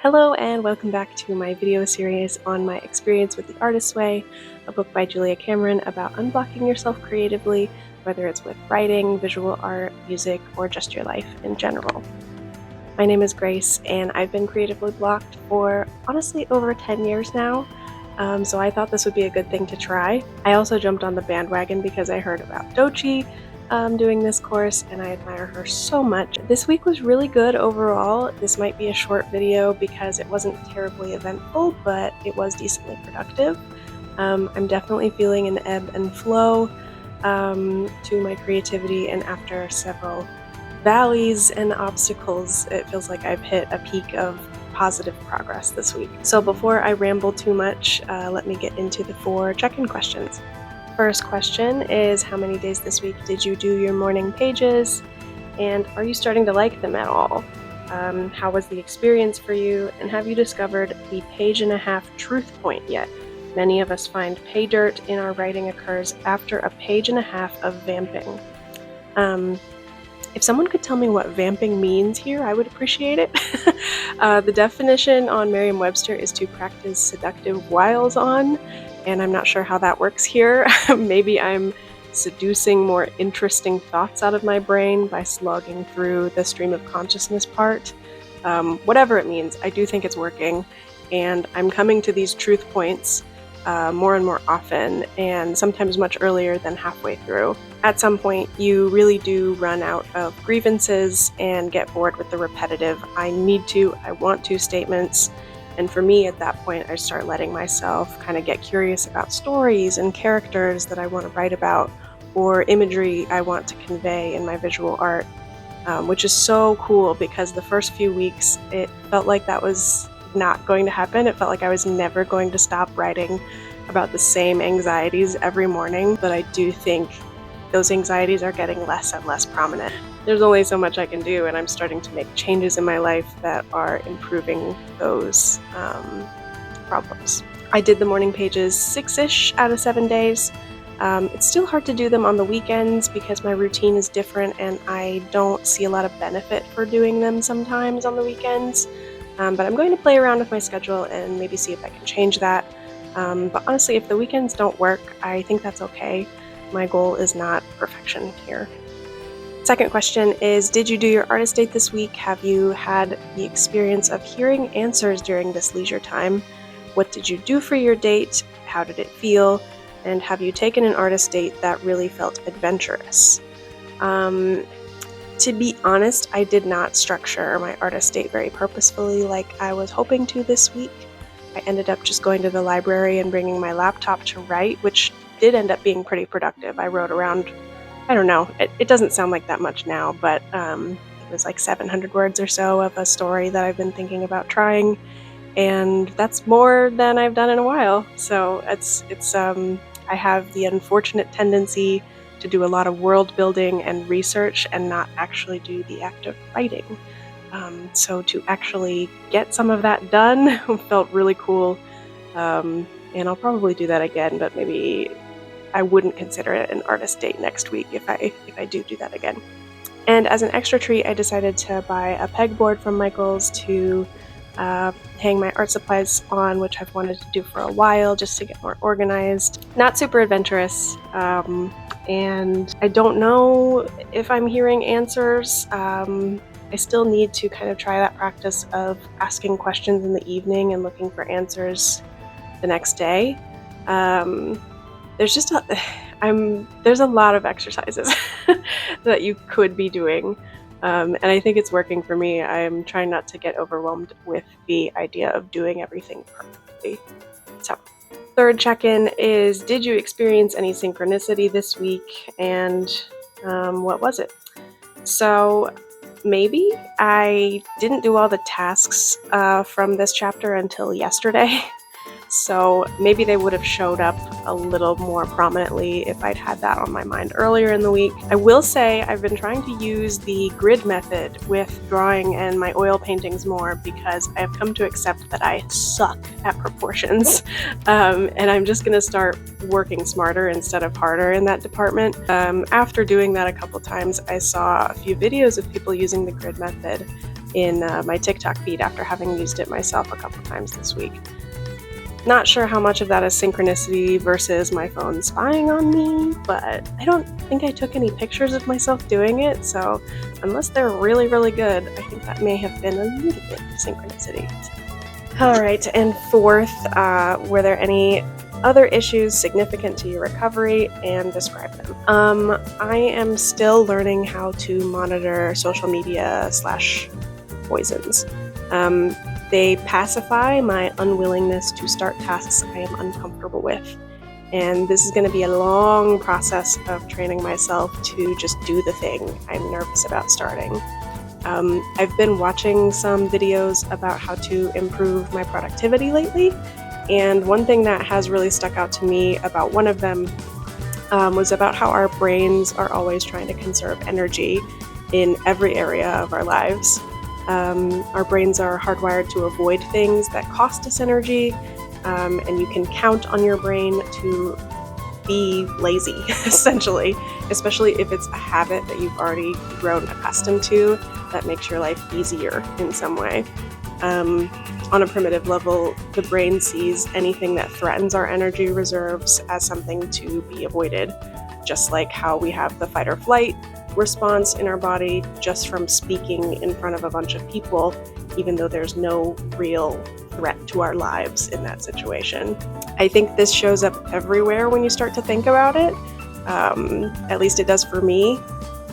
Hello and welcome back to my video series on my experience with The Artist's Way, a book by Julia Cameron about unblocking yourself creatively, whether it's with writing, visual art, music, or just your life in general. My name is Grace and I've been creatively blocked for honestly over 10 years now, so I thought this would be a good thing to try. I also jumped on the bandwagon because I heard about Dochi doing this course, and I admire her so much. This week was really good overall. This might be a short video because it wasn't terribly eventful, but it was decently productive. I'm definitely feeling an ebb and flow to my creativity, and after several valleys and obstacles, it feels like I've hit a peak of positive progress this week. So before I ramble too much, let me get into the 4 check-in questions. First question is, how many days this week did you do your morning pages, and are you starting to like them at all? How was the experience for you, and have you discovered the page-and-a-half truth point yet? Many of us find pay dirt in our writing occurs after a page-and-a-half of vamping. If someone could tell me what vamping means here, I would appreciate it. The definition on Merriam-Webster is to practice seductive wiles on, and I'm not sure how that works here. Maybe I'm seducing more interesting thoughts out of my brain by slogging through the stream of consciousness part. Whatever it means, I do think it's working, and I'm coming to these truth points more and more often, and sometimes much earlier than halfway through. At some point, you really do run out of grievances and get bored with the repetitive I need to, I want to statements. And for me, at that point, I start letting myself kind of get curious about stories and characters that I want to write about, or imagery I want to convey in my visual art, which is so cool because the first few weeks, it felt like that was not going to happen. It felt like I was never going to stop writing about the same anxieties every morning, but I do think those anxieties are getting less and less prominent. There's only so much I can do, and I'm starting to make changes in my life that are improving those problems. I did the morning pages 6-ish out of 7 days. It's still hard to do them on the weekends because my routine is different and I don't see a lot of benefit for doing them sometimes on the weekends. But I'm going to play around with my schedule and maybe see if I can change that. But honestly, if the weekends don't work, I think that's okay. My goal is not perfection here. Second question is, did you do your artist date this week? Have you had the experience of hearing answers during this leisure time? What did you do for your date? How did it feel? And have you taken an artist date that really felt adventurous? To be honest, I did not structure my artist date very purposefully like I was hoping to this week. I ended up just going to the library and bringing my laptop to write, which did end up being pretty productive. I wrote around, I don't know, it doesn't sound like that much now, but it was like 700 words or so of a story that I've been thinking about trying, and that's more than I've done in a while. So I have the unfortunate tendency to do a lot of world building and research and not actually do the act of writing. So to actually get some of that done felt really cool, and I'll probably do that again, but maybe I wouldn't consider it an artist date next week if I do that again. And as an extra treat, I decided to buy a pegboard from Michael's to hang my art supplies on, which I've wanted to do for a while just to get more organized. Not super adventurous, and I don't know if I'm hearing answers. I still need to kind of try that practice of asking questions in the evening and looking for answers the next day. There's just there's a lot of exercises that you could be doing, and I think it's working for me. I'm trying not to get overwhelmed with the idea of doing everything perfectly. So, third check-in is, did you experience any synchronicity this week, and what was it? So maybe I didn't do all the tasks from this chapter until yesterday. So maybe they would have showed up a little more prominently if I'd had that on my mind earlier in the week. I will say I've been trying to use the grid method with drawing and my oil paintings more because I've come to accept that I suck at proportions. And I'm just going to start working smarter instead of harder in that department. After doing that a couple times, I saw a few videos of people using the grid method. in my TikTok feed after having used it myself a couple times this week. Not sure how much of that is synchronicity versus my phone spying on me, but I don't think I took any pictures of myself doing it, so unless they're really, really good, I think that may have been a little bit of synchronicity. Alright, and fourth, were there any other issues significant to your recovery, and describe them? I am still learning how to monitor social media / poisons. They pacify my unwillingness to start tasks I am uncomfortable with. And this is going to be a long process of training myself to just do the thing I'm nervous about starting. I've been watching some videos about how to improve my productivity lately, and one thing that has really stuck out to me about one of them was about how our brains are always trying to conserve energy in every area of our lives. Our brains are hardwired to avoid things that cost us energy, and you can count on your brain to be lazy, essentially, especially if it's a habit that you've already grown accustomed to that makes your life easier in some way. On a primitive level, the brain sees anything that threatens our energy reserves as something to be avoided, just like how we have the fight or flight response in our body just from speaking in front of a bunch of people, even though there's no real threat to our lives in that situation. I think this shows up everywhere when you start to think about it. At least it does for me.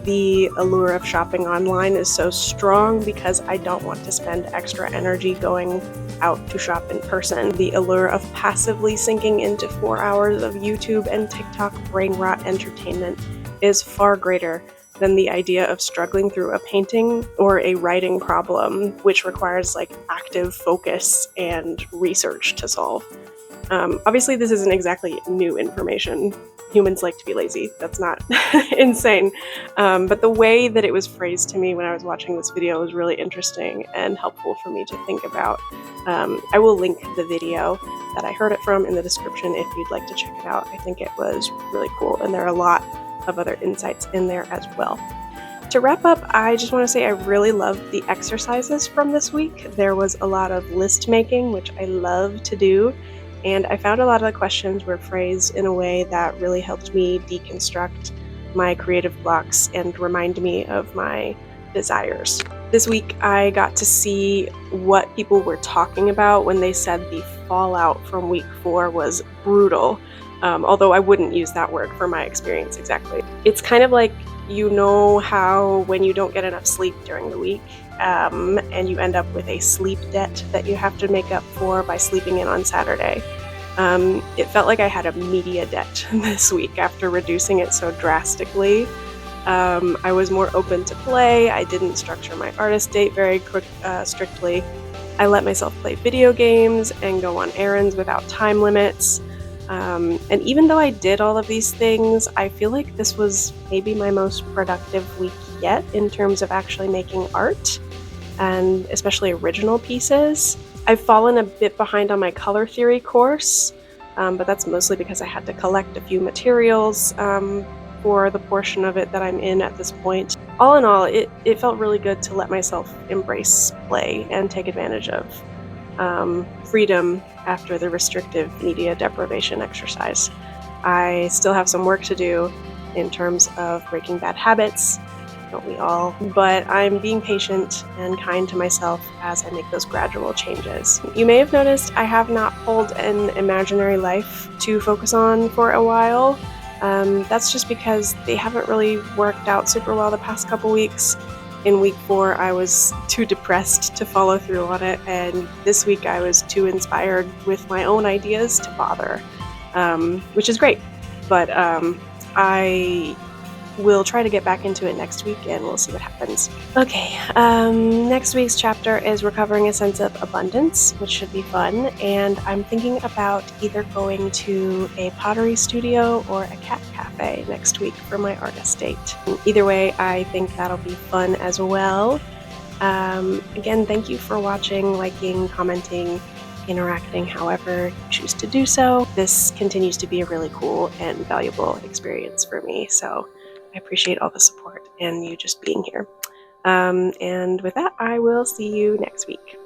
The allure of shopping online is so strong because I don't want to spend extra energy going out to shop in person. The allure of passively sinking into 4 hours of YouTube and TikTok brain rot entertainment is far greater than the idea of struggling through a painting or a writing problem, which requires active focus and research to solve. Obviously, this isn't exactly new information. Humans like to be lazy. That's not insane. But the way that it was phrased to me when I was watching this video was really interesting and helpful for me to think about. I will link the video that I heard it from in the description if you'd like to check it out. I think it was really cool, and there are a lot of other insights in there as well. To wrap up, I just want to say I really loved the exercises from this week. There was a lot of list making, which I love to do, and I found a lot of the questions were phrased in a way that really helped me deconstruct my creative blocks and remind me of my desires. This week, I got to see what people were talking about when they said the fallout from week 4 was brutal. Although I wouldn't use that word for my experience exactly. It's kind of like, how when you don't get enough sleep during the week, and you end up with a sleep debt that you have to make up for by sleeping in on Saturday. It felt like I had a media debt this week after reducing it so drastically. I was more open to play. I didn't structure my artist date very strictly. I let myself play video games and go on errands without time limits. And even though I did all of these things, I feel like this was maybe my most productive week yet in terms of actually making art, and especially original pieces. I've fallen a bit behind on my color theory course, but that's mostly because I had to collect a few materials for the portion of it that I'm in at this point. All in all, it felt really good to let myself embrace play and take advantage of freedom after the restrictive media deprivation exercise. I still have some work to do in terms of breaking bad habits, don't we all? But I'm being patient and kind to myself as I make those gradual changes. You may have noticed I have not pulled an imaginary life to focus on for a while. That's just because they haven't really worked out super well the past couple weeks. In week 4, I was too depressed to follow through on it, and this week I was too inspired with my own ideas to bother, which is great. But I will try to get back into it next week, and we'll see what happens. Okay, next week's chapter is recovering a sense of abundance, which should be fun, and I'm thinking about either going to a pottery studio or a cat cafe next week for my artist date. Either way, I think that'll be fun as well. Again, thank you for watching, liking, commenting, interacting however you choose to do so. This continues to be a really cool and valuable experience for me, so I appreciate all the support and you just being here. And with that, I will see you next week.